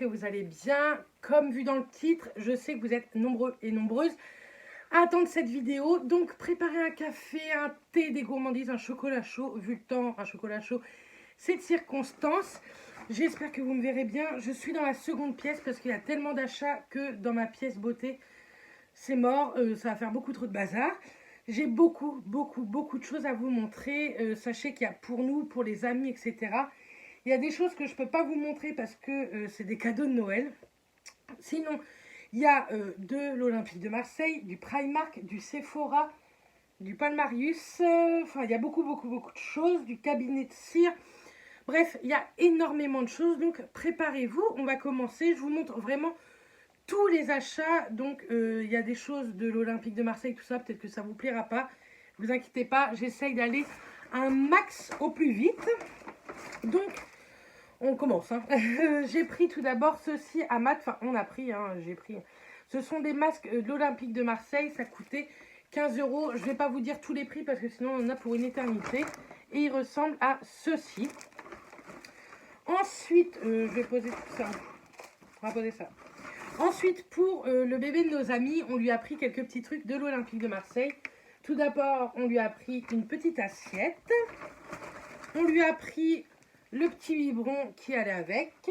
que vous allez bien. Comme vu dans le titre, je sais que vous êtes nombreux et nombreuses à attendre cette vidéo. Donc préparez un café, un thé, des gourmandises, un chocolat chaud. Vu le temps, un chocolat chaud, c'est de circonstance. J'espère que vous me verrez bien. Je suis dans la seconde pièce parce qu'il y a tellement d'achats que dans ma pièce beauté, c'est mort. Ça va faire beaucoup trop de bazar. J'ai beaucoup de choses à vous montrer. Sachez qu'il y a pour nous, pour les amis, etc. Il y a des choses que je ne peux pas vous montrer parce que c'est des cadeaux de Noël. Sinon, il y a de l'Olympique de Marseille, du Primark, du Sephora, du Palmarius. Enfin, il y a beaucoup de choses, du cabinet de cire. Bref, il y a énormément de choses. Donc, préparez-vous. On va commencer. Je vous montre vraiment tous les achats. Donc, il y a des choses de l'Olympique de Marseille, tout ça. Peut-être que ça ne vous plaira pas. Ne vous inquiétez pas. J'essaye d'aller un max au plus vite. Donc, on commence. Hein. J'ai pris tout d'abord ceci à mat. Enfin, on a pris. Hein, j'ai pris. Ce sont des masques de l'Olympique de Marseille. Ça coûtait 15 €. Je ne vais pas vous dire tous les prix parce que sinon on en a pour une éternité. Et ils ressemblent à ceci. Ensuite, je vais poser tout ça. On va poser ça. Ensuite, pour le bébé de nos amis, on lui a pris quelques petits trucs de l'Olympique de Marseille. Tout d'abord, on lui a pris une petite assiette. On lui a pris le petit biberon qui allait avec.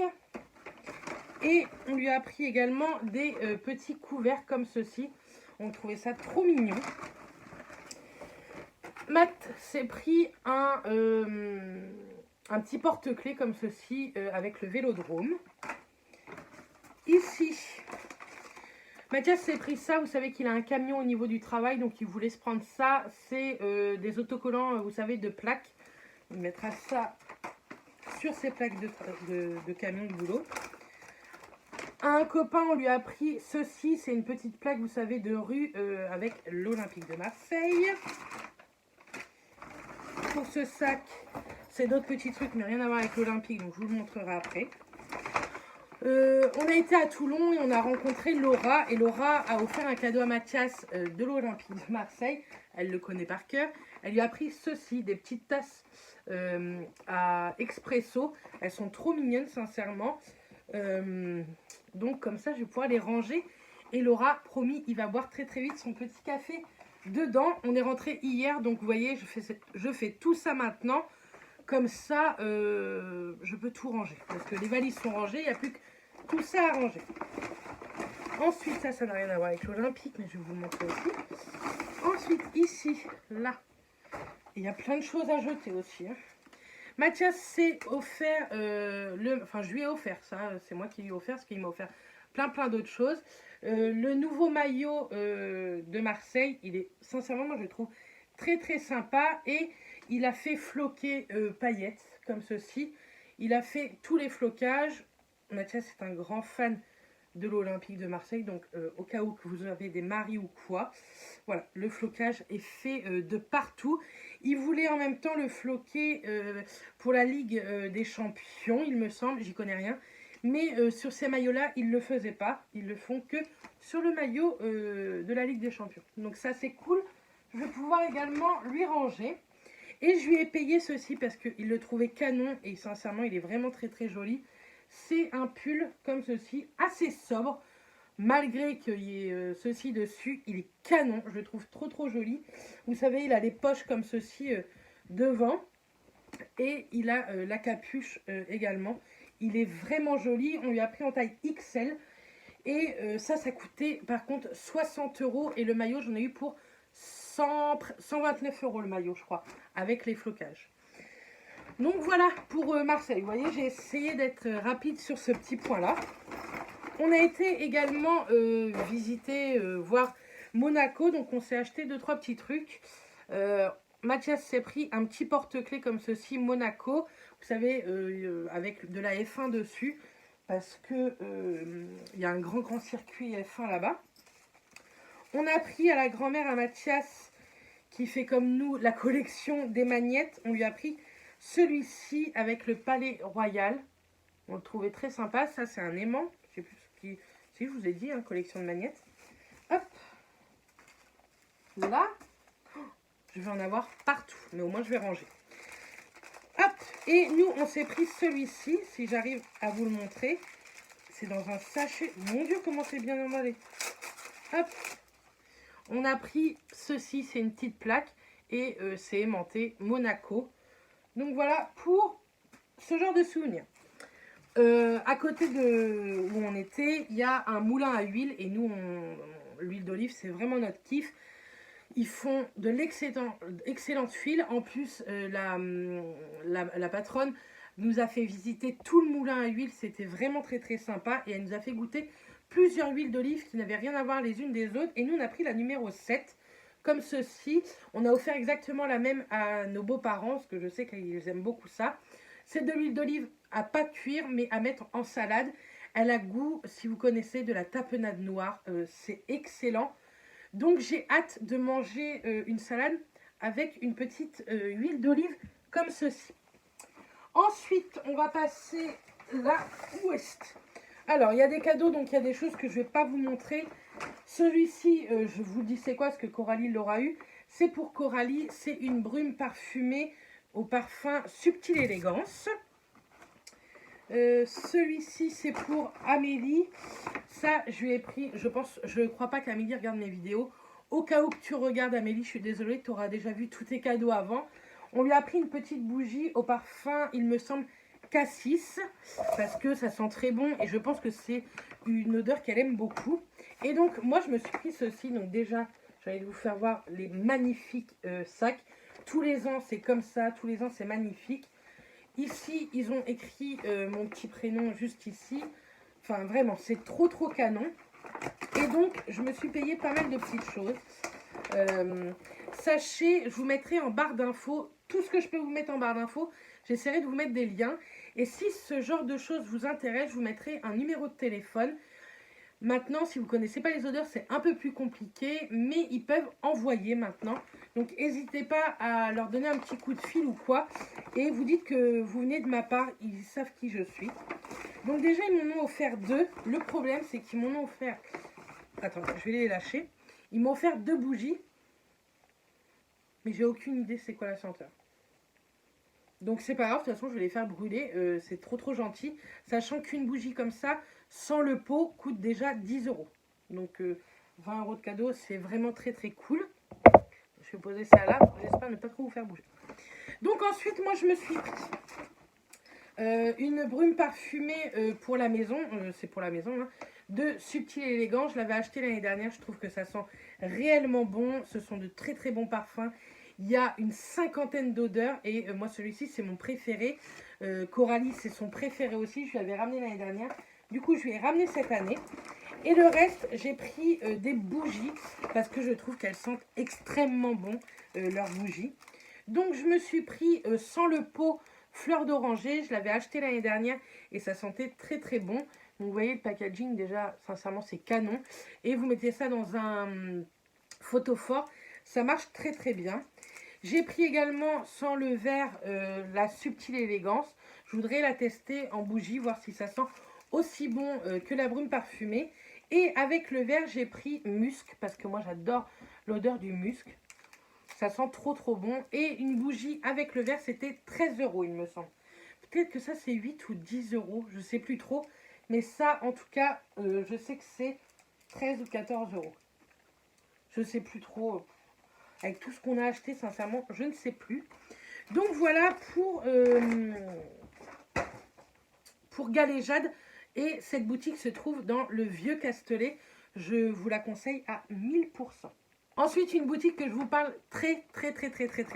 Et on lui a pris également des petits couverts comme ceci. On trouvait ça trop mignon. Matt s'est pris un petit porte-clés comme ceci avec le vélodrome. Ici, Mathias s'est pris ça. Vous savez qu'il a un camion au niveau du travail, donc il voulait se prendre ça. C'est des autocollants, vous savez, de plaques. Il mettra ça sur ses plaques de camion de boulot. Un copain, on lui a pris ceci. C'est une petite plaque, vous savez, de rue avec l'Olympique de Marseille. Pour ce sac, c'est d'autres petits trucs, mais rien à voir avec l'Olympique, donc je vous le montrerai après. On a été à Toulon et on a rencontré Laura. Et Laura a offert un cadeau à Mathias de l'Olympique de Marseille. Elle le connaît par cœur. Elle lui a pris ceci, des petites tasses à expresso. Elles sont trop mignonnes, sincèrement. Donc comme ça, je vais pouvoir les ranger. Et Laura, promis, il va boire très vite son petit café dedans. On est rentré hier, donc vous voyez, je fais tout ça maintenant. Comme ça, je peux tout ranger. Parce que les valises sont rangées, il n'y a plus que tout ça à ranger. Ensuite, ça n'a rien à voir avec l'Olympique, mais je vais vous montrer aussi. Ensuite, ici, là, il y a plein de choses à jeter aussi. Hein. Mathias s'est offert, enfin je lui ai offert ça, c'est moi qui lui ai offert, parce qu'il m'a offert plein d'autres choses. Le nouveau maillot de Marseille, il est, sincèrement, moi je le trouve très sympa. Et il a fait floquer paillettes, comme ceci. Il a fait tous les flocages. Mathias est un grand fan de l'Olympique de Marseille, donc au cas où que vous avez des maris ou quoi, voilà, le flocage est fait de partout. Il voulait en même temps le floquer pour la Ligue des Champions, il me semble, j'y connais rien, mais sur ces maillots-là, ils ne le faisaient pas, ils le font que sur le maillot de la Ligue des Champions. Donc ça, c'est cool, je vais pouvoir également lui ranger. Et je lui ai payé ceci parce qu'il le trouvait canon et sincèrement, il est vraiment très joli. C'est un pull comme ceci, assez sobre. Malgré qu'il y ait ceci dessus, il est canon. Je le trouve trop joli. Vous savez, il a les poches comme ceci devant. Et il a la capuche également. Il est vraiment joli. On lui a pris en taille XL. Et ça coûtait par contre 60 €. Et le maillot, j'en ai eu pour 129 € le maillot, je crois, avec les flocages. Donc voilà pour Marseille. Vous voyez, j'ai essayé d'être rapide sur ce petit point-là. On a été également visiter, voir Monaco. Donc on s'est acheté 2-3 petits trucs. Mathias s'est pris un petit porte-clés comme ceci, Monaco. Vous savez, avec de la F1 dessus. Parce que il y a un grand circuit F1 là-bas. On a pris à la grand-mère à Mathias, qui fait comme nous la collection des magnettes. On lui a pris celui-ci avec le Palais Royal. On le trouvait très sympa. Ça, c'est un aimant. Je sais plus ce qui... Si, je vous ai dit, hein, collection de magnettes. Hop. Là. Je vais en avoir partout. Mais au moins, je vais ranger. Hop. Et nous, on s'est pris celui-ci. Si j'arrive à vous le montrer. c'est dans un sachet. Mon Dieu, comment c'est bien emballé. Hop. On a pris ceci, c'est une petite plaque. Et c'est aimanté Monaco. Donc voilà pour ce genre de souvenirs. À côté de où on était, il y a un moulin à huile. Et nous, l'huile d'olive, c'est vraiment notre kiff. Ils font de l'excellente huile. En plus, la patronne nous a fait visiter tout le moulin à huile. C'était vraiment très très sympa. Et elle nous a fait goûter plusieurs huiles d'olive qui n'avaient rien à voir les unes des autres. Et nous, on a pris la numéro 7. Comme ceci. On a offert exactement la même à nos beaux-parents. Parce que je sais qu'ils aiment beaucoup ça. C'est de l'huile d'olive à pas cuire, mais à mettre en salade. Elle a goût, si vous connaissez, de la tapenade noire. C'est excellent. Donc j'ai hâte de manger une salade avec une petite huile d'olive comme ceci. Ensuite, on va passer là où est. Alors, il y a des cadeaux, donc il y a des choses que je ne vais pas vous montrer. Celui-ci, je vous dis c'est quoi, parce que Coralie l'aura eu. C'est pour Coralie, c'est une brume parfumée au parfum Subtile Élégance. Celui-ci, c'est pour Amélie. Ça, je lui ai pris, je ne crois pas qu'Amélie regarde mes vidéos. Au cas où que tu regardes, Amélie, je suis désolée, tu auras déjà vu tous tes cadeaux avant. On lui a pris une petite bougie au parfum, il me semble, cassis, parce que ça sent très bon et je pense que c'est une odeur qu'elle aime beaucoup. Et donc, moi, je me suis pris ceci. Donc déjà, j'allais vous faire voir les magnifiques sacs. Tous les ans, c'est comme ça. Tous les ans, c'est magnifique. Ici, ils ont écrit mon petit prénom juste ici. Enfin, vraiment, c'est trop, trop canon. Et donc, je me suis payé pas mal de petites choses. Sachez, je vous mettrai en barre d'infos tout ce que je peux vous mettre en barre d'infos. J'essaierai de vous mettre des liens. Et si ce genre de choses vous intéresse, je vous mettrai un numéro de téléphone. Maintenant, si vous ne connaissez pas les odeurs, c'est un peu plus compliqué, mais ils peuvent envoyer maintenant. Donc, n'hésitez pas à leur donner un petit coup de fil ou quoi. Et vous dites que vous venez de ma part, ils savent qui je suis. Donc déjà, ils m'en ont offert 2. Le problème, c'est qu'ils m'en ont offert... Attends, je vais les lâcher. Ils m'ont offert 2 bougies. Mais j'ai aucune idée c'est quoi la senteur. Donc c'est pas grave, de toute façon, je vais les faire brûler. C'est trop trop gentil. Sachant qu'une bougie comme ça, sans le pot, coûte déjà 10 €. Donc 20 € de cadeau, c'est vraiment très très cool. Je vais poser ça là. J'espère ne pas trop vous faire bouger. Donc ensuite, moi, je me suis pris une brume parfumée pour la maison. C'est pour la maison, hein, de Subtile Élégant. Je l'avais acheté l'année dernière. Je trouve que ça sent réellement bon. Ce sont de très très bons parfums. Il y a une 50aine d'odeurs et moi celui-ci c'est mon préféré. Coralie c'est son préféré aussi. Je lui avais ramené l'année dernière. Du coup je lui ai ramené cette année. Et le reste j'ai pris des bougies parce que je trouve qu'elles sentent extrêmement bon leurs bougies. Donc je me suis pris sans le pot fleur d'oranger. Je l'avais acheté l'année dernière et ça sentait très très bon. Donc vous voyez le packaging déjà sincèrement c'est canon. Et vous mettez ça dans un photophore. Ça marche très très bien. J'ai pris également sans le verre la Subtile Élégance. Je voudrais la tester en bougie, voir si ça sent aussi bon que la brume parfumée. Et avec le verre, j'ai pris musc, parce que moi j'adore l'odeur du musc. Ça sent trop trop bon. Et une bougie avec le verre, c'était 13 € il me semble. Peut-être que ça c'est 8 ou 10 €, je ne sais plus trop. Mais ça en tout cas, je sais que c'est 13 ou 14 €. Je ne sais plus trop... Avec tout ce qu'on a acheté, sincèrement, je ne sais plus. Donc voilà pour Galéjade. Et cette boutique se trouve dans le Vieux Castellet. Je vous la conseille à 1000%. Ensuite, une boutique que je vous parle très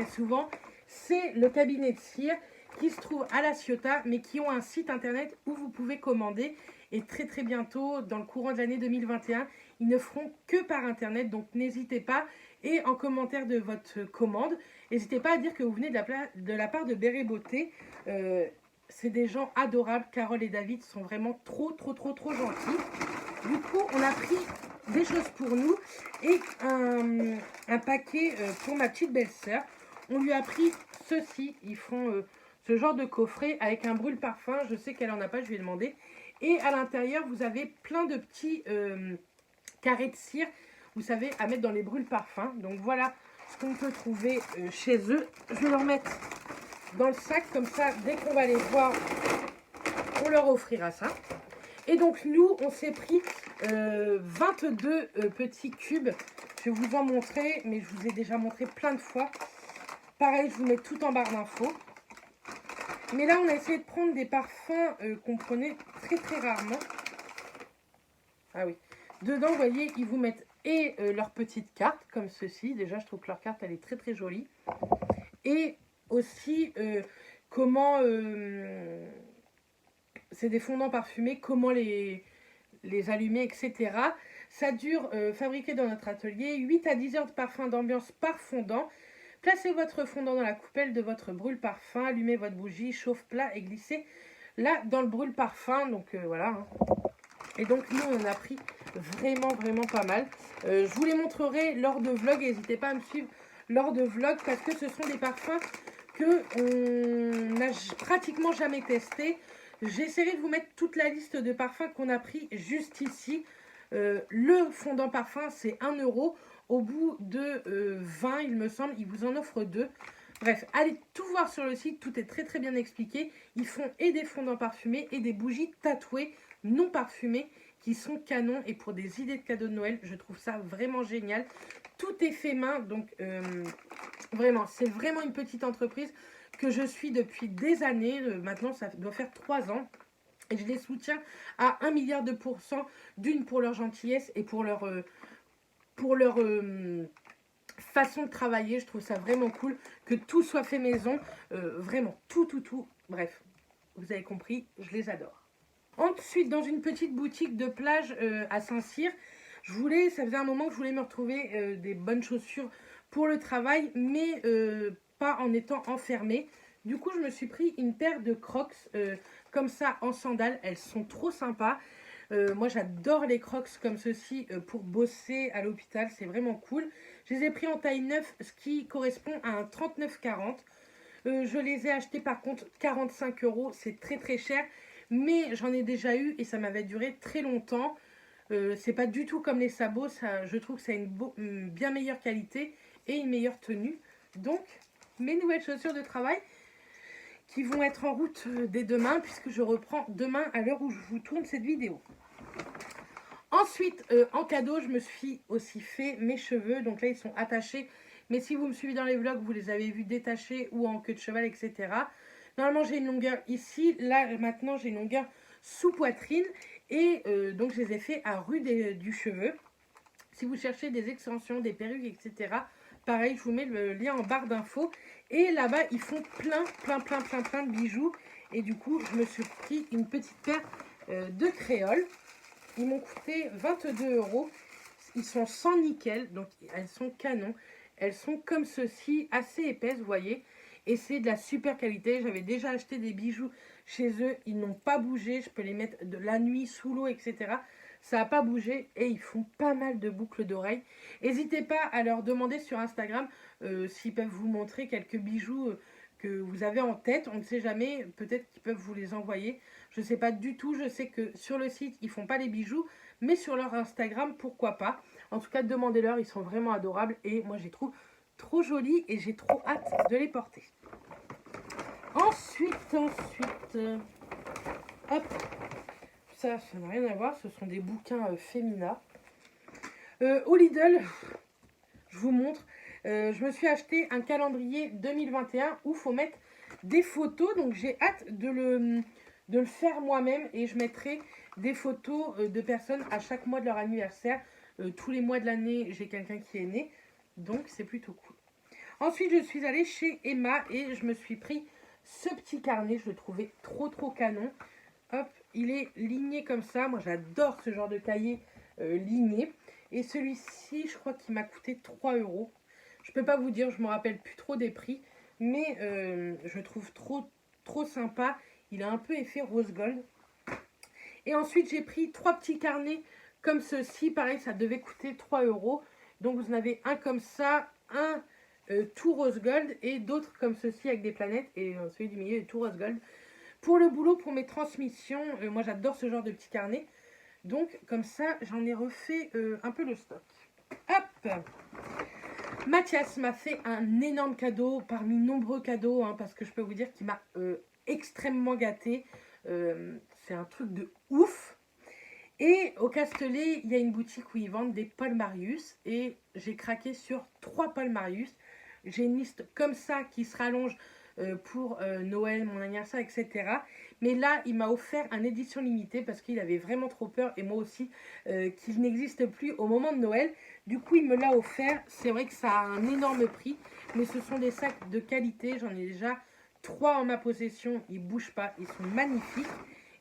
souvent, c'est le cabinet de cire qui se trouve à La Ciotat, mais qui ont un site internet où vous pouvez commander. Et très bientôt, dans le courant de l'année 2021, ils ne feront que par internet. Donc n'hésitez pas. Et en commentaire de votre commande, n'hésitez pas à dire que vous venez de la part de Béret Beauté. C'est des gens adorables. Carole et David sont vraiment trop gentils. Du coup, on a pris des choses pour nous et un paquet pour ma petite belle-sœur. On lui a pris ceci. Ils font ce genre de coffret avec un brûle-parfum. Je sais qu'elle en a pas, je lui ai demandé. Et à l'intérieur, vous avez plein de petits carrés de cire, vous savez, à mettre dans les brûle-parfums. Donc voilà ce qu'on peut trouver chez eux. Je vais leur mettre dans le sac, comme ça, dès qu'on va les voir, on leur offrira ça. Et donc nous, on s'est pris 22 petits cubes. Je vais vous en montrer, mais je vous ai déjà montré plein de fois. Pareil, je vous mets tout en barre d'infos. Mais là, on a essayé de prendre des parfums qu'on prenait très très rarement. Ah oui. Dedans, vous voyez, ils vous mettent et leur petite carte, comme ceci. Déjà, je trouve que leur carte, elle est très très jolie. Et aussi, comment... c'est des fondants parfumés, comment les allumer, etc. Ça dure, fabriqué dans notre atelier, 8 à 10 heures de parfum d'ambiance par fondant. Placez votre fondant dans la coupelle de votre brûle-parfum, allumez votre bougie, chauffe-plat et glissez là dans le brûle-parfum. Donc voilà. Hein. Et donc nous, on en a pris vraiment, vraiment pas mal. Je vous les montrerai lors de vlog. N'hésitez pas à me suivre lors de vlog parce que ce sont des parfums qu'on n'a pratiquement jamais testés. J'essaierai de vous mettre toute la liste de parfums qu'on a pris juste ici. Le fondant parfum, c'est 1 €. Au bout de 20, il me semble, ils vous en offrent 2. Bref, allez tout voir sur le site, tout est très très bien expliqué. Ils font et des fondants parfumés et des bougies tatouées non parfumées qui sont canons. Et pour des idées de cadeaux de Noël, je trouve ça vraiment génial. Tout est fait main, donc vraiment, c'est vraiment une petite entreprise que je suis depuis des années. Maintenant, ça doit faire 3 ans. Et je les soutiens à 1 milliard de %, d'une pour leur gentillesse et pour leur façon de travailler. Je trouve ça vraiment cool que tout soit fait maison. Vraiment, tout. Bref, vous avez compris, je les adore. Ensuite, dans une petite boutique de plage à Saint-Cyr, ça faisait un moment que je voulais me retrouver des bonnes chaussures pour le travail, mais pas en étant enfermée. Du coup, je me suis pris une paire de Crocs comme ça en sandales. Elles sont trop sympas. Moi, j'adore les Crocs comme ceci pour bosser à l'hôpital. C'est vraiment cool. Je les ai pris en taille 9, ce qui correspond à un 39,40. Je les ai achetés par contre 45 €. C'est très très cher. Mais j'en ai déjà eu et ça m'avait duré très longtemps. C'est pas du tout comme les sabots. Je trouve que ça a une bien meilleure qualité et une meilleure tenue. Donc, mes nouvelles chaussures de travail qui vont être en route dès demain puisque je reprends demain à l'heure où je vous tourne cette vidéo. Ensuite, en cadeau, je me suis aussi fait mes cheveux. Donc là, ils sont attachés. Mais si vous me suivez dans les vlogs, vous les avez vus détachés ou en queue de cheval, etc. Normalement, j'ai une longueur ici. Là, maintenant, j'ai une longueur sous poitrine. Et donc, je les ai fait à rue du cheveu. Si vous cherchez des extensions, des perruques, etc. Pareil, je vous mets le lien en barre d'infos. Et là-bas, ils font plein de bijoux. Et du coup, je me suis pris une petite paire de créoles. Ils m'ont coûté 22 €. Ils sont sans nickel, donc elles sont canons. Elles sont comme ceci, assez épaisses, vous voyez. Et c'est de la super qualité. J'avais déjà acheté des bijoux chez eux. Ils n'ont pas bougé. Je peux les mettre de la nuit sous l'eau, etc. Ça n'a pas bougé. Et ils font pas mal de boucles d'oreilles. N'hésitez pas à leur demander sur Instagram s'ils peuvent vous montrer quelques bijoux que vous avez en tête. On ne sait jamais. Peut-être qu'ils peuvent vous les envoyer. Je ne sais pas du tout. Je sais que sur le site, ils ne font pas les bijoux. Mais sur leur Instagram, pourquoi pas. En tout cas, demandez-leur. Ils sont vraiment adorables. Et moi, je les trouve trop jolis. Et j'ai trop hâte de les porter. Ensuite, hop. Ça n'a rien à voir. Ce sont des bouquins féminins. Au Lidl, je vous montre. Je me suis acheté un calendrier 2021 où il faut mettre des photos. Donc, j'ai hâte de le faire moi-même. Et je mettrai des photos de personnes à chaque mois de leur anniversaire. Tous les mois de l'année, j'ai quelqu'un qui est né. Donc, c'est plutôt cool. Ensuite, je suis allée chez Emma et je me suis pris ce petit carnet. Je le trouvais trop canon. Hop, il est ligné comme ça. Moi, j'adore ce genre de cahier ligné. Et celui-ci, je crois qu'il m'a coûté 3 €. Je peux pas vous dire, je me rappelle plus trop des prix. Mais je le trouve trop sympa. Il a un peu effet rose gold. Et ensuite, j'ai pris 3 petits carnets comme ceci. Pareil, ça devait coûter 3 €. Donc, vous en avez un comme ça, un tout rose gold et d'autres comme ceci avec des planètes. Et celui du milieu est tout rose gold. Pour le boulot, pour mes transmissions, moi j'adore ce genre de petits carnets. Donc, comme ça, j'en ai refait un peu le stock. Hop! Mathias m'a fait un énorme cadeau, parmi nombreux cadeaux, hein, parce que je peux vous dire qu'il m'a extrêmement gâté. C'est un truc de ouf. Et au Castellet, il y a une boutique où ils vendent des Paul Marius. Et j'ai craqué sur 3 Paul Marius. J'ai une liste comme ça qui se rallonge pour Noël, mon anniversaire, etc. Mais là, il m'a offert un édition limitée parce qu'il avait vraiment trop peur, et moi aussi, qu'il n'existe plus au moment de Noël. Du coup, il me l'a offert. C'est vrai que ça a un énorme prix, mais ce sont des sacs de qualité. J'en ai déjà 3 en ma possession. Ils ne bougent pas, ils sont magnifiques.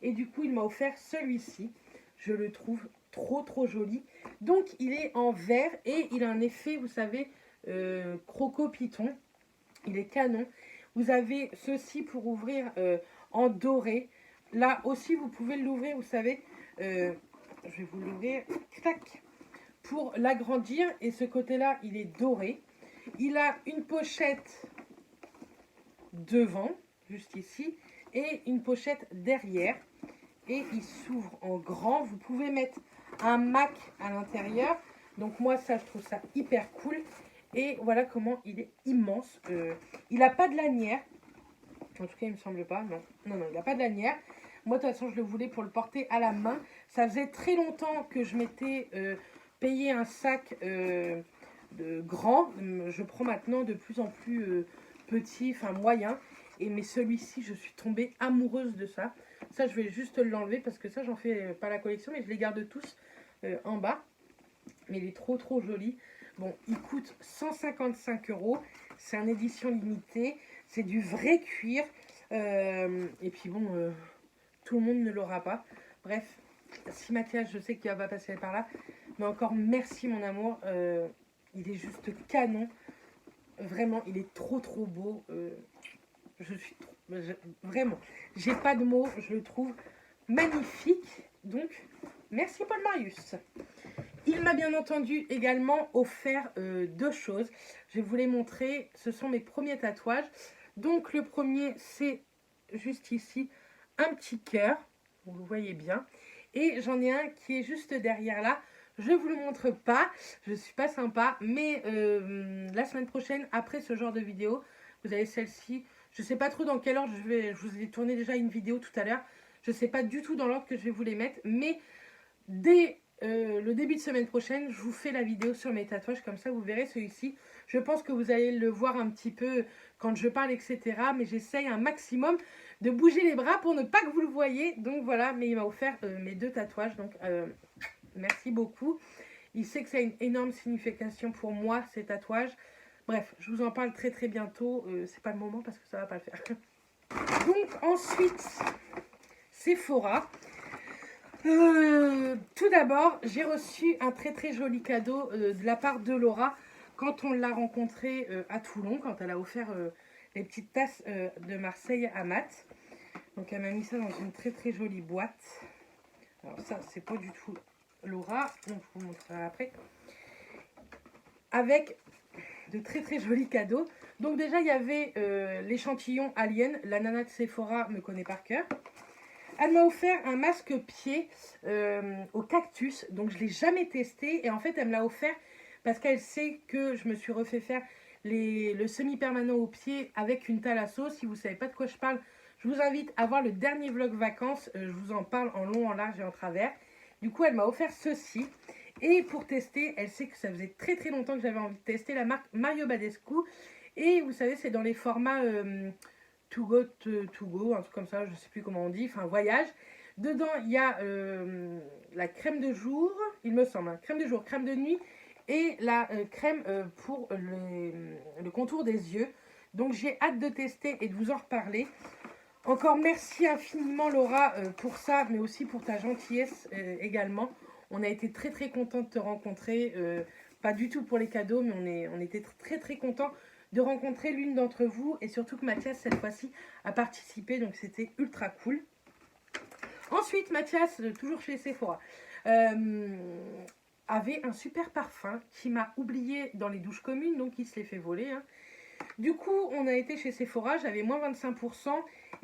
Et du coup, il m'a offert celui-ci. Je le trouve trop joli. Donc, il est en verre et il a un effet, vous savez, croco-python. Il est canon. Vous avez ceci pour ouvrir en doré. Là aussi, vous pouvez l'ouvrir, vous savez. Je vais vous l'ouvrir. Tac. Pour l'agrandir. Et ce côté-là, il est doré. Il a une pochette devant, juste ici. Et une pochette derrière. Et il s'ouvre en grand. Vous pouvez mettre un Mac à l'intérieur. Donc moi, ça, je trouve ça hyper cool. Et voilà comment il est immense. Il n'a pas de lanière. En tout cas, il me semble pas. Non, il n'a pas de lanière. Moi, de toute façon, je le voulais pour le porter à la main. Ça faisait très longtemps que je m'étais payé un sac grand. Je prends maintenant de plus en plus petit, enfin moyen. Mais celui-ci, je suis tombée amoureuse de ça. Ça, je vais juste l'enlever parce que ça, j'en fais pas la collection, mais je les garde tous en bas. Mais il est trop joli. Bon, il coûte 155 €. C'est une édition limitée. C'est du vrai cuir. Et puis bon, tout le monde ne l'aura pas. Bref, si Mathias, je sais qu'il va passer par là. Mais encore merci mon amour. Il est juste canon. Vraiment, il est trop beau. Je suis vraiment, j'ai pas de mots. Je le trouve magnifique. Donc, merci Paul Marius. Il m'a bien entendu également offert 2 choses. Je vais vous les montrer. Ce sont mes premiers tatouages. Donc le premier, c'est juste ici, un petit cœur. Vous le voyez bien. Et j'en ai un qui est juste derrière là. Je ne vous le montre pas. Je ne suis pas sympa. Mais la semaine prochaine, après ce genre de vidéo, vous avez celle-ci. Je ne sais pas trop dans quel ordre je vous ai tourné déjà une vidéo tout à l'heure. Je ne sais pas du tout dans l'ordre que je vais vous les mettre. Mais dès le début de semaine prochaine, je vous fais la vidéo sur mes tatouages, comme ça vous verrez celui-ci. Je pense que vous allez le voir un petit peu quand je parle, etc. Mais j'essaye un maximum de bouger les bras pour ne pas que vous le voyez. Donc voilà, mais il m'a offert mes 2 tatouages, donc merci beaucoup. Il sait que ça a une énorme signification pour moi, ces tatouages. Bref, je vous en parle très bientôt. C'est pas le moment parce que ça va pas le faire. Donc ensuite, Sephora. Tout d'abord, j'ai reçu un très joli cadeau de la part de Laura quand on l'a rencontrée à Toulon, quand elle a offert les petites tasses de Marseille à Matt. Donc elle m'a mis ça dans une très jolie boîte. Alors ça, c'est pas du tout Laura, donc je vous montrerai après. Avec de très jolis cadeaux. Donc déjà, il y avait l'échantillon Alien. La nana de Sephora me connaît par cœur. Elle m'a offert un masque pied au cactus. Donc, je ne l'ai jamais testé. Et en fait, elle me l'a offert parce qu'elle sait que je me suis refait faire le semi-permanent au pied avec une thalasso. Si vous ne savez pas de quoi je parle, je vous invite à voir le dernier vlog vacances. Je vous en parle en long, en large et en travers. Du coup, elle m'a offert ceci. Et pour tester, elle sait que ça faisait très longtemps que j'avais envie de tester la marque Mario Badescu. Et vous savez, c'est dans les formats... To go, un truc comme ça, je ne sais plus comment on dit, enfin voyage. Dedans, il y a la crème de jour, il me semble, hein, crème de jour, crème de nuit et la crème pour le contour des yeux. Donc j'ai hâte de tester et de vous en reparler. Encore merci infiniment Laura pour ça, mais aussi pour ta gentillesse également. On a été très contents de te rencontrer, pas du tout pour les cadeaux, mais on était très contents de rencontrer l'une d'entre vous, et surtout que Mathias cette fois-ci a participé, donc c'était ultra cool. Ensuite, Mathias, toujours chez Sephora, avait un super parfum qui m'a oublié dans les douches communes, donc il se l'est fait voler. Hein. Du coup, on a été chez Sephora, j'avais moins 25%,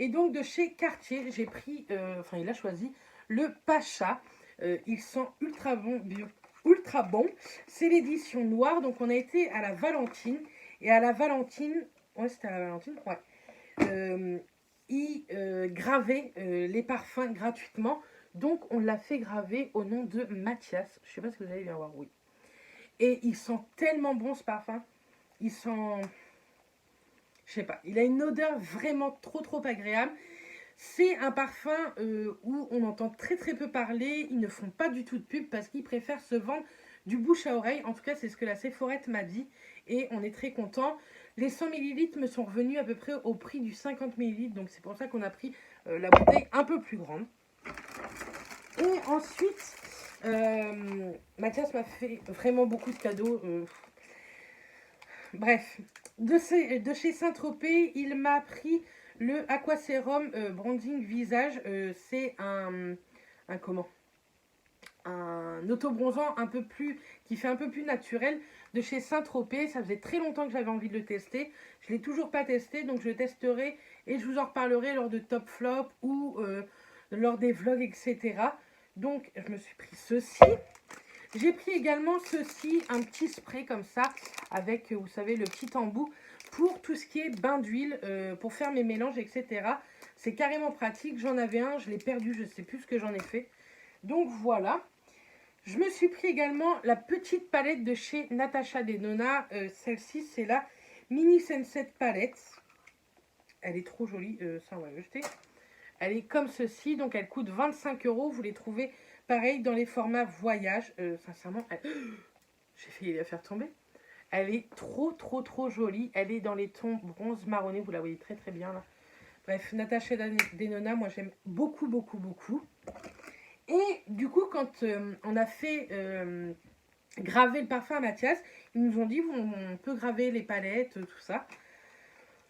et donc de chez Cartier, j'ai pris, il a choisi le Pacha. Il sent ultra bon. C'est l'édition noire, donc on a été à la Valentine. Et à la Valentine, ouais, c'était à la Valentine, ouais. Ils gravaient les parfums gratuitement Donc, on l'a fait graver au nom de Mathias. Je sais pas si vous allez bien voir, oui. Et il sent tellement bon ce parfum. Il sent... Je sais pas. Il a une odeur vraiment trop agréable. C'est un parfum où on entend très peu parler. Ils ne font pas du tout de pub parce qu'ils préfèrent se vendre du bouche à oreille. En tout cas, c'est ce que la Sephorette m'a dit. Et on est très content. Les 100 ml me sont revenus à peu près au prix du 50 ml. Donc c'est pour ça qu'on a pris la bouteille un peu plus grande. Et ensuite, Mathias m'a fait vraiment beaucoup de cadeaux. Bref, de chez Saint-Tropez, il m'a pris le Aqua Serum Bronzing Visage. C'est comment, un auto-bronzant un peu plus, qui fait un peu plus naturel de chez Saint-Tropez. Ça faisait très longtemps que j'avais envie de le tester. Je ne l'ai toujours pas testé, donc je le testerai et je vous en reparlerai lors de Top Flop ou lors des vlogs, etc. Donc, je me suis pris ceci. J'ai pris également ceci, un petit spray comme ça, avec, vous savez, le petit embout pour tout ce qui est bain d'huile, pour faire mes mélanges, etc. C'est carrément pratique. J'en avais un, je l'ai perdu, je ne sais plus ce que j'en ai fait. Donc voilà. Je me suis pris également la petite palette de chez Natasha Denona. Celle-ci, c'est la Mini Sunset Palette. Elle est trop jolie, ça on va le jeter. Elle est comme ceci, donc elle coûte 25 €. Vous les trouvez pareil dans les formats voyage. Sincèrement, j'ai failli la faire tomber. Elle est trop jolie. Elle est dans les tons bronze marronné. Vous la voyez très bien là. Bref, Natasha Denona, moi j'aime beaucoup. Et du coup, quand on a fait graver le parfum à Mathias, ils nous ont dit on peut graver les palettes, tout ça.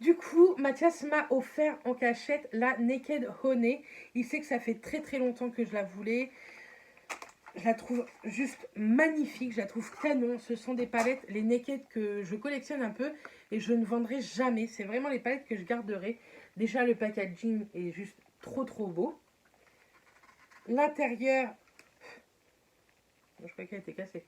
Du coup, Mathias m'a offert en cachette la Naked Honey. Il sait que ça fait très longtemps que je la voulais. Je la trouve juste magnifique, je la trouve canon. Ce sont des palettes, les Naked, que je collectionne un peu et je ne vendrai jamais. C'est vraiment les palettes que je garderai. Déjà, le packaging est juste trop beau. L'intérieur, je crois qu'elle était cassée.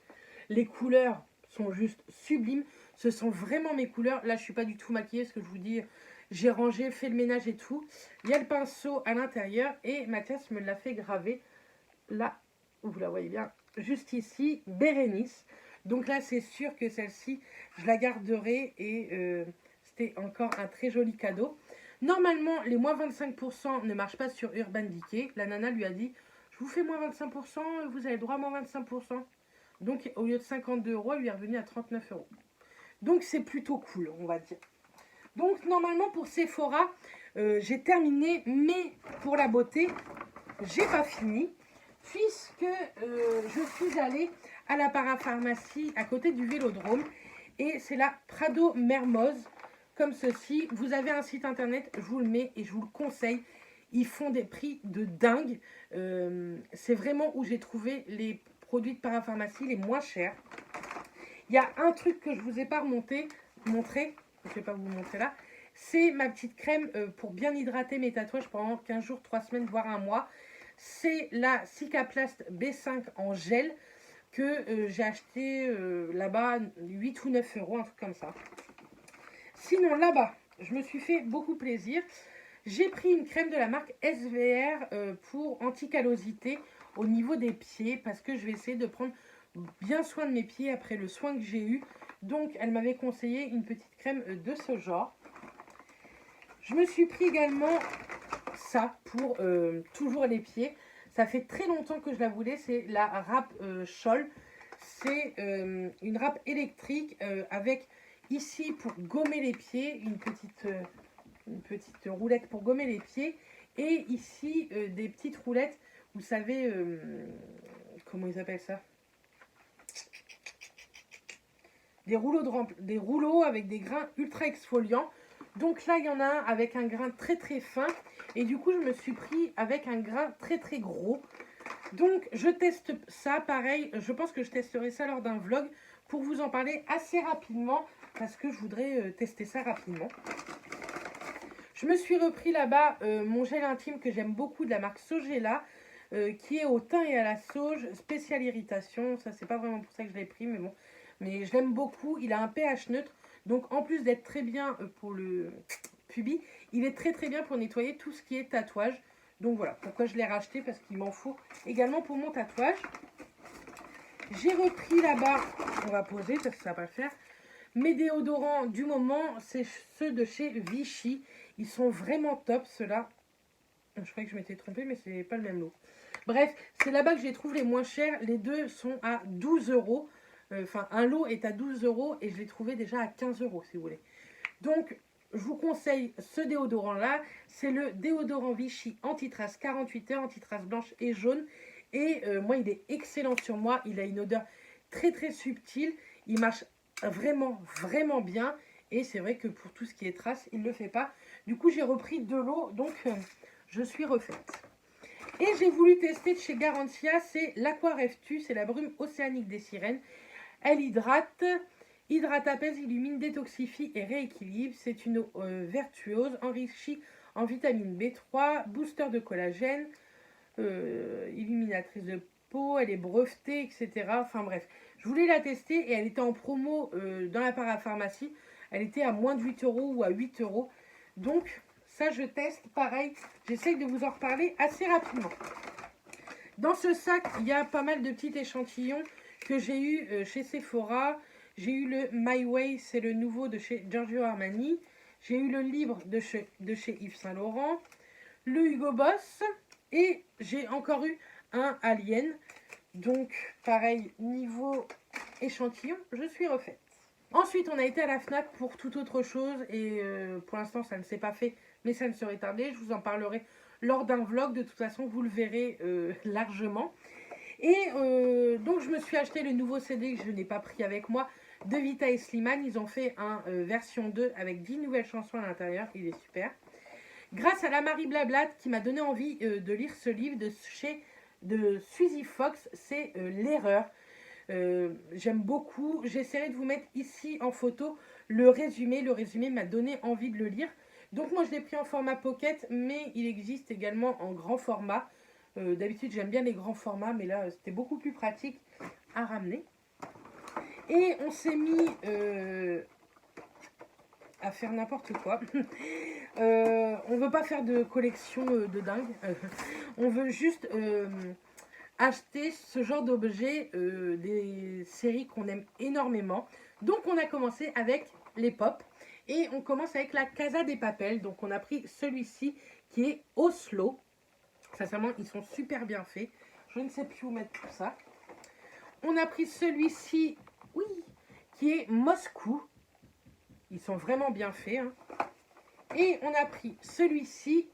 Les couleurs sont juste sublimes. Ce sont vraiment mes couleurs. Là, je suis pas du tout maquillée, ce que je vous dis. J'ai rangé, fait le ménage et tout. Il y a le pinceau à l'intérieur et Mathias me l'a fait graver là, vous la voyez bien, juste ici, Bérénice. Donc là, c'est sûr que celle-ci, je la garderai et c'était encore un très joli cadeau. Normalement, les moins 25% ne marchent pas sur Urban Decay. La nana lui a dit, je vous fais moins 25%, vous avez le droit à moins 25%. Donc, au lieu de 52 €, elle lui est revenue à 39 €. Donc, c'est plutôt cool, on va dire. Donc, normalement, pour Sephora, j'ai terminé. Mais pour la beauté, j'ai pas fini. Puisque je suis allée à la parapharmacie à côté du Vélodrome. Et c'est la Prado Mermoz, comme ceci. Vous avez un site internet, je vous le mets et je vous le conseille. Ils font des prix de dingue. C'est vraiment où j'ai trouvé les produits de parapharmacie les moins chers. Il y a un truc que je ne vous ai pas montré. Je ne vais pas vous montrer là. C'est ma petite crème pour bien hydrater mes tatouages pendant 15 jours, 3 semaines, voire un mois. C'est la Cicaplast B5 en gel que j'ai acheté là-bas 8 ou 9 €, un truc comme ça. Sinon, là-bas, je me suis fait beaucoup plaisir. J'ai pris une crème de la marque SVR pour anti-callosité au niveau des pieds parce que je vais essayer de prendre bien soin de mes pieds après le soin que j'ai eu. Donc, elle m'avait conseillé une petite crème de ce genre. Je me suis pris également ça pour toujours les pieds. Ça fait très longtemps que je la voulais. C'est la râpe Scholl. C'est une râpe électrique avec ici pour gommer les pieds une petite roulette pour gommer les pieds et ici des petites roulettes. Vous savez comment ils appellent ça? Des rouleaux avec des grains ultra exfoliants. Donc là, il y en a un avec un grain très fin. Et du coup, je me suis pris avec un grain très gros. Donc, je teste ça. Pareil, je pense que je testerai ça lors d'un vlog pour vous en parler assez rapidement. Parce que je voudrais tester ça rapidement. Je me suis repris là-bas mon gel intime que j'aime beaucoup de la marque Sogela. Qui est au thym et à la sauge. Spécial irritation. Ça, c'est pas vraiment pour ça que je l'ai pris. Mais bon. Mais je l'aime beaucoup. Il a un pH neutre. Donc, en plus d'être très bien pour le pubis, il est très bien pour nettoyer tout ce qui est tatouage. Donc voilà, pourquoi je l'ai racheté, parce qu'il m'en faut également pour mon tatouage. J'ai repris là-bas, on va poser parce que ça va pas le faire, mes déodorants du moment, c'est ceux de chez Vichy. Ils sont vraiment top, ceux-là. Je croyais que je m'étais trompée, mais c'est pas le même lot. Bref, c'est là-bas que je les trouve les moins chers. Les deux sont à 12 euros. Enfin, un lot est à 12 euros et je l'ai trouvé déjà à 15 euros, si vous voulez. Donc, je vous conseille ce déodorant-là. C'est le déodorant Vichy anti-trace 48 heures, anti-trace blanche et jaune. Et moi, il est excellent sur moi. Il a une odeur très, très subtile. Il marche vraiment, vraiment bien. Et c'est vrai que pour tout ce qui est trace, il ne le fait pas. Du coup, j'ai repris de l'eau. Donc, je suis refaite. Et j'ai voulu tester de chez Garantia. C'est l'Aquareftu. C'est la brume océanique des sirènes. Elle hydrate. Hydrate, apaise, illumine, détoxifie et rééquilibre. C'est une eau vertueuse, enrichie en vitamine B3, booster de collagène, illuminatrice de peau, elle est brevetée, etc. Enfin bref, je voulais la tester et elle était en promo dans la parapharmacie. Elle était à moins de 8 euros ou à 8 euros. Donc ça, je teste. Pareil, j'essaye de vous en reparler assez rapidement. Dans ce sac, il y a pas mal de petits échantillons que j'ai eu chez Sephora. J'ai eu le My Way, c'est le nouveau de chez Giorgio Armani. J'ai eu le livre de chez Yves Saint Laurent. Le Hugo Boss. Et j'ai encore eu un Alien. Donc, pareil, niveau échantillon, je suis refaite. Ensuite, on a été à la FNAC pour toute autre chose. Et pour l'instant, ça ne s'est pas fait, mais ça ne serait tardé. Je vous en parlerai lors d'un vlog. De toute façon, vous le verrez largement. Et donc, je me suis acheté le nouveau CD que je n'ai pas pris avec moi de Vita et Slimane. Ils ont fait un version 2 avec 10 nouvelles chansons à l'intérieur. Il est super. Grâce à la Marie Blablat qui m'a donné envie de lire ce livre de Suzy Fox, c'est L'Erreur. J'aime beaucoup. J'essaierai de vous mettre ici en photo le résumé. Le résumé m'a donné envie de le lire. Donc moi je l'ai pris en format pocket, mais il existe également en grand format. D'habitude j'aime bien les grands formats, mais là c'était beaucoup plus pratique à ramener. Et on s'est mis à faire n'importe quoi. On veut pas faire de collection de dingue. On veut juste acheter ce genre d'objets des séries qu'on aime énormément. Donc on a commencé avec les pop. Et on commence avec la Casa des Papel. Donc on a pris celui-ci qui est Oslo. Sincèrement, ils sont super bien faits. Je ne sais plus où mettre tout ça. On a pris celui-ci, oui, qui est Moscou. Ils sont vraiment bien faits. Hein. Et on a pris celui-ci,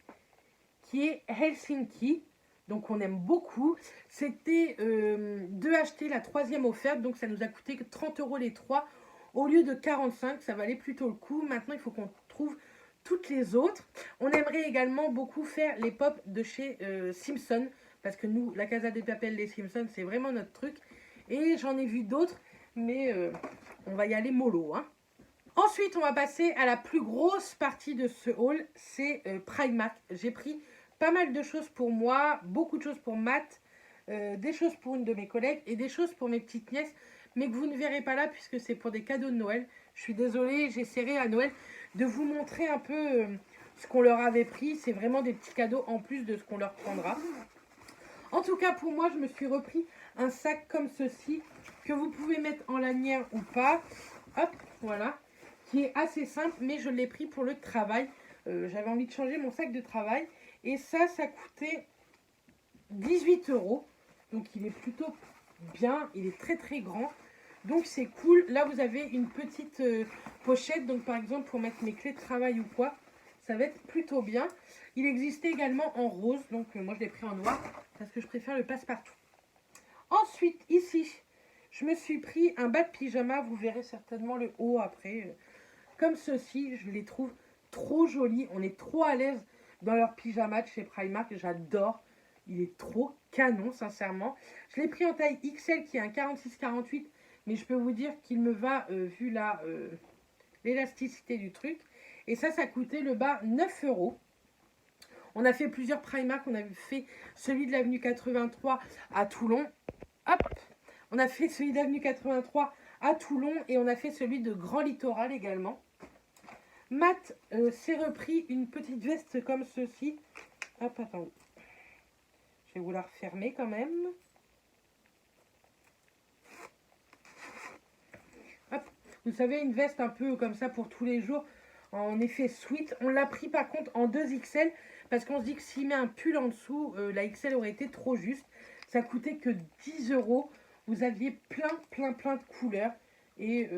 qui est Helsinki. Donc on aime beaucoup. C'était 2 achetés, la 3e offerte. Donc ça nous a coûté 30 euros les 3. Au lieu de 45, ça valait plutôt le coup. Maintenant, il faut qu'on trouve toutes les autres. On aimerait également beaucoup faire les pop de chez Simpson. Parce que nous, la Casa des Papel, les Simpsons, c'est vraiment notre truc. Et j'en ai vu d'autres. Mais on va y aller mollo. Hein. Ensuite, on va passer à la plus grosse partie de ce haul. C'est Primark. J'ai pris pas mal de choses pour moi. Beaucoup de choses pour Matt. Des choses pour une de mes collègues. Et des choses pour mes petites nièces. Mais que vous ne verrez pas là puisque c'est pour des cadeaux de Noël. Je suis désolée, j'essaierai à Noël de vous montrer un peu ce qu'on leur avait pris. C'est vraiment des petits cadeaux en plus de ce qu'on leur prendra. En tout cas, pour moi, je me suis repris un sac comme ceci que vous pouvez mettre en lanière ou pas. Hop, voilà. Qui est assez simple, mais je l'ai pris pour le travail. J'avais envie de changer mon sac de travail. Et ça coûtait 18 euros. Donc, il est plutôt bien. Il est très, très grand. Donc, c'est cool. Là, vous avez une petite pochette. Donc, par exemple, pour mettre mes clés de travail ou quoi, ça va être plutôt bien. Il existait également en rose. Donc, moi, je l'ai pris en noir parce que je préfère le passe-partout. Ensuite, ici, je me suis pris un bas de pyjama. Vous verrez certainement le haut après. Comme ceci, je les trouve trop jolis. On est trop à l'aise dans leur pyjama de chez Primark. J'adore. Il est trop canon, sincèrement. Je l'ai pris en taille XL qui est un 46-48. Mais je peux vous dire qu'il me va vu l'élasticité du truc. Et ça coûtait le bas 9 euros. On a fait plusieurs Primark. On a fait celui de l'avenue 83 à Toulon. Hop. On a fait celui de l'avenue 83 à Toulon. Et on a fait celui de Grand Littoral également. Matt s'est repris une petite veste comme ceci. Hop, attends. vais vous la refermer quand même. Hop. Vous savez, une veste un peu comme ça pour tous les jours, en effet sweat. On l'a pris par contre en 2XL parce qu'on se dit que s'il met un pull en dessous, la XL aurait été trop juste. Ça coûtait que 10 €. Vous aviez plein de couleurs et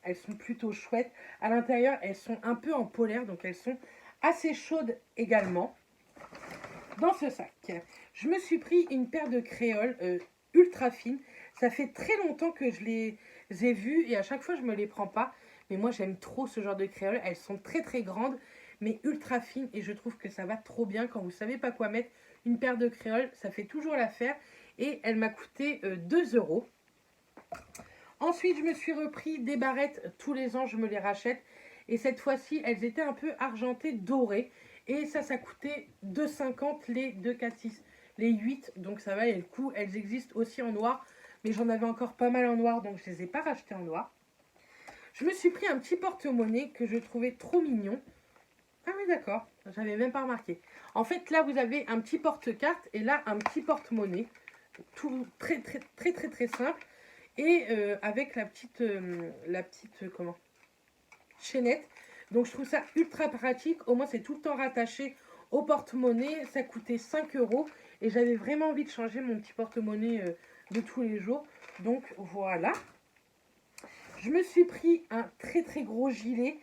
elles sont plutôt chouettes. À l'intérieur, elles sont un peu en polaire, donc elles sont assez chaudes également. Dans ce sac, je me suis pris une paire de créoles ultra fines. Ça fait très longtemps que je les ai vues et à chaque fois, je ne me les prends pas. Mais moi, j'aime trop ce genre de créoles. Elles sont très grandes, mais ultra fines. Et je trouve que ça va trop bien quand vous ne savez pas quoi mettre. Une paire de créoles, ça fait toujours l'affaire. Et elle m'a coûté 2 €. Ensuite, je me suis repris des barrettes. Tous les ans, je me les rachète. Et cette fois-ci, elles étaient un peu argentées, dorées. Et ça coûtait 2,50 les 2, 4, 6, les 8. Donc ça valait le coup. Elles existent aussi en noir. Mais j'en avais encore pas mal en noir. Donc je ne les ai pas rachetées en noir. Je me suis pris un petit porte-monnaie que je trouvais trop mignon. Ah oui, d'accord. J'avais même pas remarqué. En fait, là, vous avez un petit porte-carte. Et là, un petit porte-monnaie. Tout très simple. Et avec la petite comment, chaînette. Donc je trouve ça ultra pratique. Au moins c'est tout le temps rattaché au porte-monnaie. Ça coûtait 5 € et j'avais vraiment envie de changer mon petit porte-monnaie de tous les jours. Donc voilà. Je me suis pris un très gros gilet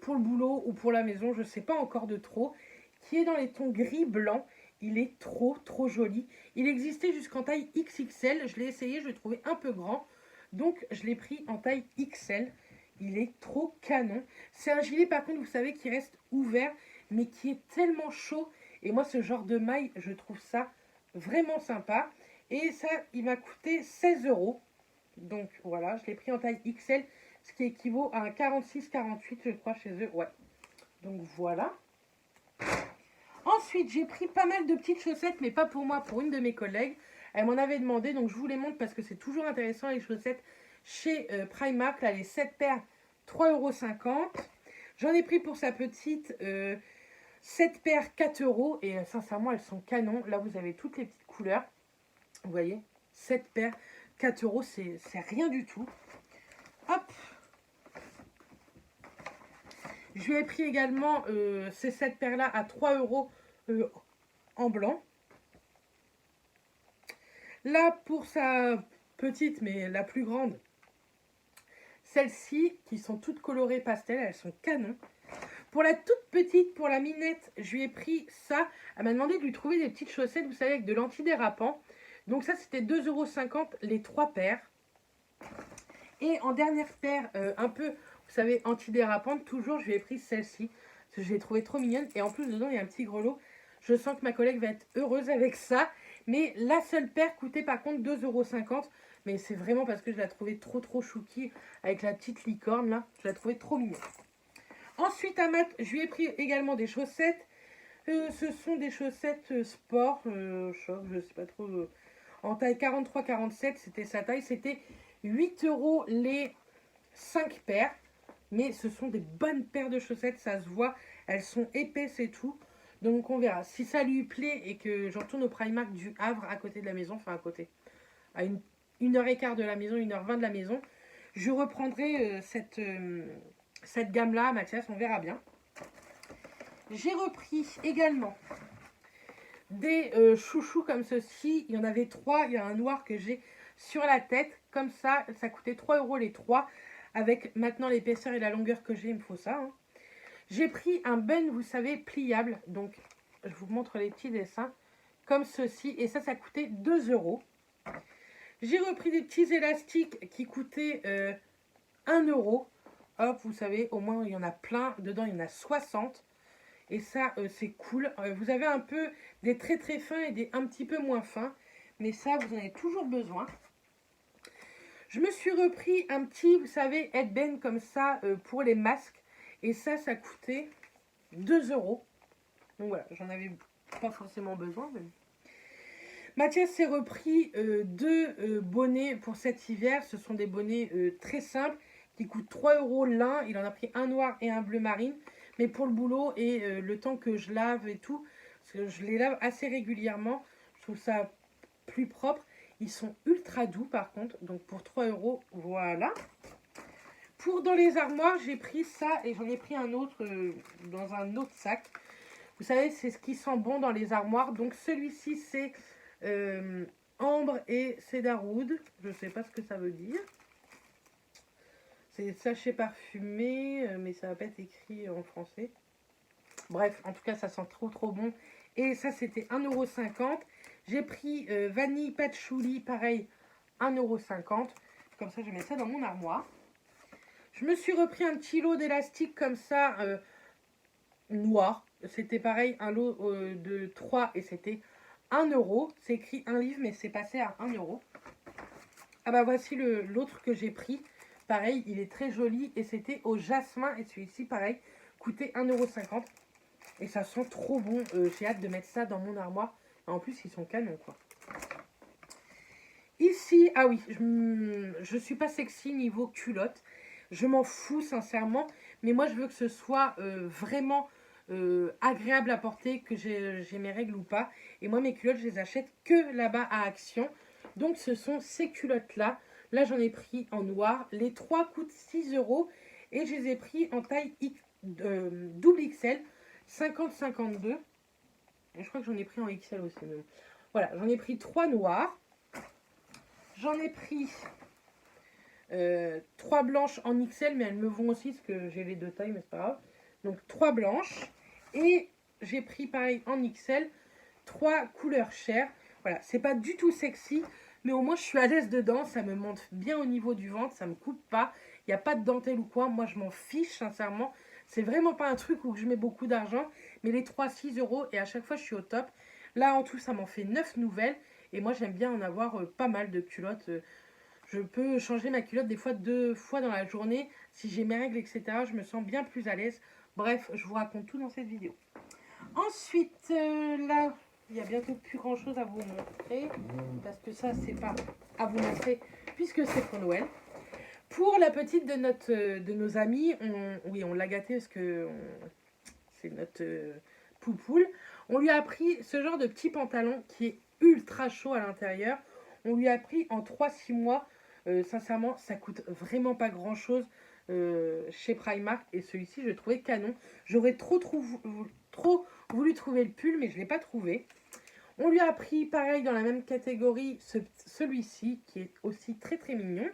pour le boulot ou pour la maison. Je ne sais pas encore de trop. Qui est dans les tons gris blanc. Il est trop joli. Il existait jusqu'en taille XXL. Je l'ai essayé, je l'ai trouvé un peu grand. Donc je l'ai pris en taille XL. Il est trop canon. C'est un gilet par contre, vous savez, qui reste ouvert, mais qui est tellement chaud. Et moi, ce genre de maille, je trouve ça vraiment sympa. Et ça, il m'a coûté 16 €. Donc voilà, je l'ai pris en taille XL, ce qui équivaut à un 46-48, je crois, chez eux. Ouais. Donc voilà. Ensuite, j'ai pris pas mal de petites chaussettes, mais pas pour moi, pour une de mes collègues. Elle m'en avait demandé, donc je vous les montre parce que c'est toujours intéressant, les chaussettes chez Primark. Là, les 7 paires, 3,50 €. J'en ai pris pour sa petite 7 paires, 4 €. Et sincèrement, elles sont canon. Là, vous avez toutes les petites couleurs. Vous voyez, 7 paires, 4 €, c'est rien du tout. Hop. Je lui ai pris également ces 7 paires-là à 3 € en blanc. Là, pour sa petite, mais la plus grande, celles-ci, qui sont toutes colorées pastel, elles sont canon. Pour la toute petite, pour la minette, je lui ai pris ça. Elle m'a demandé de lui trouver des petites chaussettes, vous savez, avec de l'antidérapant. Donc ça, c'était 2,50 € les 3 paires. Et en dernière paire, un peu, vous savez, antidérapante, toujours, je lui ai pris celle-ci. Parce que je l'ai trouvée trop mignonne. Et en plus, dedans, il y a un petit grelot. Je sens que ma collègue va être heureuse avec ça. Mais la seule paire coûtait par contre 2,50 €. Mais c'est vraiment parce que je la trouvais trop chouki. Avec la petite licorne, là. Je la trouvais trop mignonne. Ensuite, à Matt, je lui ai pris également des chaussettes. Ce sont des chaussettes sport, choc, je sais pas trop. En taille 43-47, c'était sa taille. C'était 8 € les 5 paires. Mais ce sont des bonnes paires de chaussettes, ça se voit. Elles sont épaisses et tout. Donc on verra. Si ça lui plaît et que j'en retourne au Primark du Havre à côté de la maison, enfin à côté, à 1h15 de la maison, 1h20 de la maison, je reprendrai cette gamme-là, Mathias, on verra bien. J'ai repris également des chouchous comme ceci. Il y en avait 3. Il y a un noir que j'ai sur la tête. Comme ça, ça coûtait 3 € les 3. Avec maintenant l'épaisseur et la longueur que j'ai, il me faut ça. Hein. J'ai pris un ben, vous savez, pliable. Donc, je vous montre les petits dessins. Comme ceci. Et ça coûtait 2 €. J'ai repris des petits élastiques qui coûtaient 1 €. Hop, vous savez, au moins, il y en a plein. Dedans, il y en a 60. Et ça, c'est cool. Vous avez un peu des très fins et des un petit peu moins fins. Mais ça, vous en avez toujours besoin. Je me suis repris un petit, vous savez, headband comme ça pour les masques. Et ça coûtait 2 €. Donc voilà, j'en avais pas forcément besoin. Mais... Mathias s'est repris 2 bonnets pour cet hiver. Ce sont des bonnets très simples qui coûtent 3 € l'un. Il en a pris un noir et un bleu marine. Mais pour le boulot et le temps que je lave et tout, parce que je les lave assez régulièrement. Je trouve ça plus propre. Ils sont ultra doux par contre. Donc pour 3 €, voilà. Pour dans les armoires, j'ai pris ça et j'en ai pris un autre dans un autre sac. Vous savez, c'est ce qui sent bon dans les armoires. Donc celui-ci, c'est ambre et cedarwood. Je ne sais pas ce que ça veut dire. C'est sachet parfumé, mais ça va pas être écrit en français. Bref, en tout cas, ça sent trop trop bon. Et ça, c'était 1,50 €. J'ai pris vanille patchouli, pareil, 1,50 €. Comme ça, je mets ça dans mon armoire. Je me suis repris un petit lot d'élastique comme ça, noir. C'était pareil, un lot de 3 et c'était 1 €. C'est écrit un livre, mais c'est passé à 1 €. Ah bah voici l'autre que j'ai pris. Pareil, il est très joli et c'était au jasmin. Et celui-ci, pareil, coûtait 1,50 €. Et ça sent trop bon. J'ai hâte de mettre ça dans mon armoire. En plus, ils sont canons, quoi. Ici, ah oui, je suis pas sexy niveau culotte. Je m'en fous, sincèrement. Mais moi, je veux que ce soit vraiment agréable à porter, que j'ai mes règles ou pas. Et moi, mes culottes, je les achète que là-bas à Action. Donc, ce sont ces culottes-là. Là, j'en ai pris en noir. Les 3 coûtent 6 €. Et je les ai pris en taille double XL, 50-52. Et je crois que j'en ai pris en XL aussi. Même. Voilà, j'en ai pris 3 noirs. J'en ai pris 3 blanches en XL, mais elles me vont aussi, parce que j'ai les 2 tailles, mais c'est pas grave. Donc 3 blanches. Et j'ai pris pareil en XL, 3 couleurs chères. Voilà, c'est pas du tout sexy, mais au moins je suis à l'aise dedans. Ça me monte bien au niveau du ventre, ça me coupe pas. Il n'y a pas de dentelle ou quoi. Moi, je m'en fiche, sincèrement. C'est vraiment pas un truc où je mets beaucoup d'argent. Mais les 3, 6 € et à chaque fois, je suis au top. Là, en tout, ça m'en fait 9 nouvelles. Et moi, j'aime bien en avoir pas mal de culottes. Je peux changer ma culotte des fois 2 fois dans la journée. Si j'ai mes règles, etc., je me sens bien plus à l'aise. Bref, je vous raconte tout dans cette vidéo. Ensuite, là, il n'y a bientôt plus grand chose à vous montrer. Parce que ça, c'est pas à vous montrer puisque c'est pour Noël. Pour la petite de nos amis, on l'a gâtée parce que c'est notre poupoule. On lui a pris ce genre de petit pantalon qui est ultra chaud à l'intérieur. On lui a pris en 3-6 mois. Sincèrement, ça coûte vraiment pas grand chose chez Primark. Et celui-ci, je le trouvais canon. J'aurais trop voulu trouver le pull, mais je ne l'ai pas trouvé. On lui a pris, pareil, dans la même catégorie, celui-ci, qui est aussi très très mignon,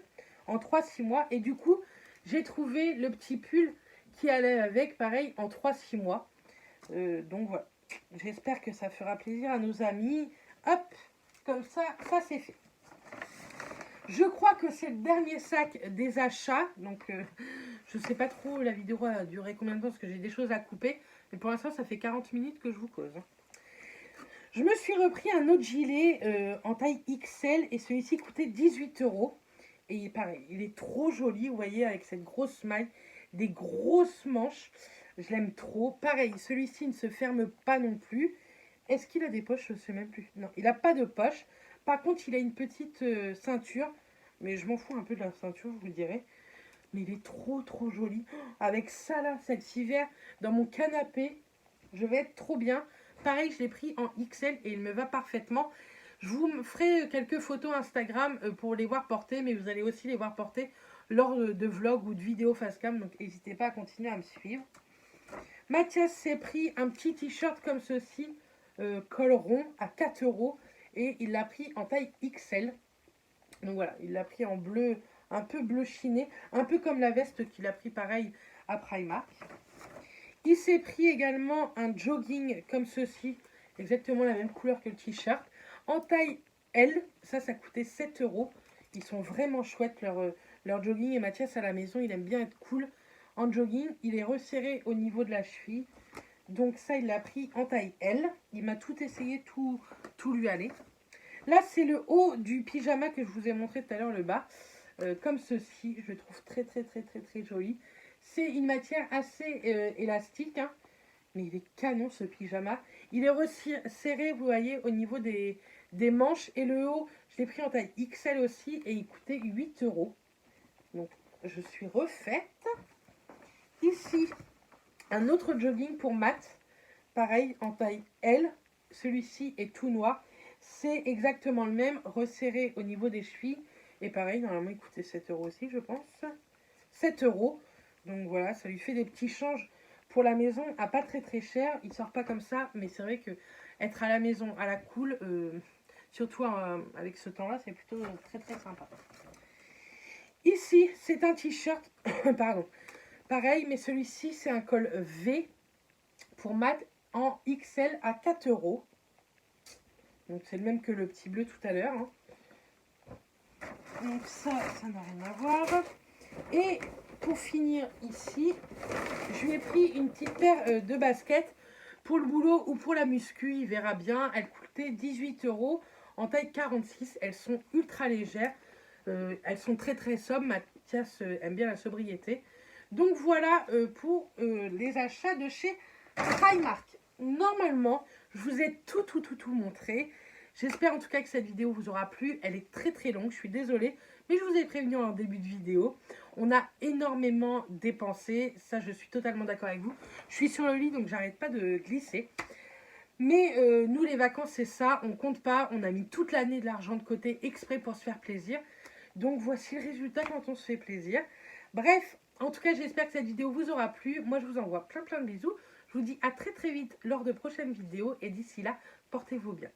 en 3-6 mois. Et du coup, j'ai trouvé le petit pull qui allait avec, pareil, en 3-6 mois. Donc voilà, j'espère que ça fera plaisir à nos amis. Hop, comme ça c'est fait. Je crois que c'est le dernier sac des achats. Donc je ne sais pas trop, la vidéo a duré combien de temps parce que j'ai des choses à couper. Mais pour l'instant, ça fait 40 minutes que je vous cause. Je me suis repris un autre gilet en taille XL et celui-ci coûtait 18 €. Et pareil, il est trop joli, vous voyez, avec cette grosse maille, des grosses manches. Je l'aime trop. Pareil, celui-ci ne se ferme pas non plus. Est-ce qu'il a des poches? Je ne sais même plus. Non, il n'a pas de poche. Par contre, il a une petite ceinture. Mais je m'en fous un peu de la ceinture, je vous dirais. Mais il est trop, trop joli. Avec ça, là, cet hiver, dans mon canapé, je vais être trop bien. Pareil, je l'ai pris en XL et il me va parfaitement. Je vous ferai quelques photos Instagram pour les voir porter, mais vous allez aussi les voir porter lors de vlogs ou de vidéos face cam. Donc, n'hésitez pas à continuer à me suivre. Mathias s'est pris un petit t-shirt comme ceci, col rond, à 4 € et il l'a pris en taille XL. Donc voilà, il l'a pris en bleu, un peu bleu chiné, un peu comme la veste qu'il a pris pareil à Primark. Il s'est pris également un jogging comme ceci, exactement la même couleur que le t-shirt, en taille L. Ça coûtait 7 €. Ils sont vraiment chouettes, leur jogging. Et Mathias, à la maison, il aime bien être cool en jogging. Il est resserré au niveau de la cheville. Donc ça, il l'a pris en taille L. Il m'a tout essayé, tout lui allait. Là, c'est le haut du pyjama que je vous ai montré tout à l'heure, le bas. Comme ceci, je le trouve très, très, très, très, très joli. C'est une matière assez élastique, hein, mais il est canon ce pyjama. Il est resserré, vous voyez, au niveau des manches. Et le haut, je l'ai pris en taille XL aussi et il coûtait 8 €. Donc, je suis refaite. Ici, un autre jogging pour Matt. pareil, en taille L. Celui-ci est tout noir. C'est exactement le même, resserré au niveau des chevilles. Et pareil, normalement, il coûtait 7 € aussi, je pense. 7 €. Donc voilà, ça lui fait des petits changes pour la maison à pas très très cher. Il sort pas comme ça, mais c'est vrai que être à la maison, à la cool, surtout avec ce temps-là, c'est plutôt très très sympa. Ici, c'est un t-shirt, pardon, pareil, mais celui-ci, c'est un col V pour mat en XL à 4 €. Donc c'est le même que le petit bleu tout à l'heure. Hein. Donc ça n'a rien à voir. Et pour finir ici, je lui ai pris une petite paire de baskets pour le boulot ou pour la muscu. Il verra bien. Elles coûtaient 18 € en taille 46. Elles sont ultra légères. Elles sont très très sobres. Mathias aime bien la sobriété. Donc voilà pour les achats de chez Primark. Normalement, je vous ai tout montré. J'espère en tout cas que cette vidéo vous aura plu. Elle est très très longue, je suis désolée. Mais je vous ai prévenu en début de vidéo. On a énormément dépensé. Ça, je suis totalement d'accord avec vous. Je suis sur le lit, donc j'arrête pas de glisser. Mais nous, les vacances, c'est ça. On compte pas. On a mis toute l'année de l'argent de côté exprès pour se faire plaisir. Donc voici le résultat quand on se fait plaisir. Bref, en tout cas, j'espère que cette vidéo vous aura plu. Moi, je vous envoie plein de bisous. Je vous dis à très très vite lors de prochaines vidéos. Et d'ici là, portez-vous bien.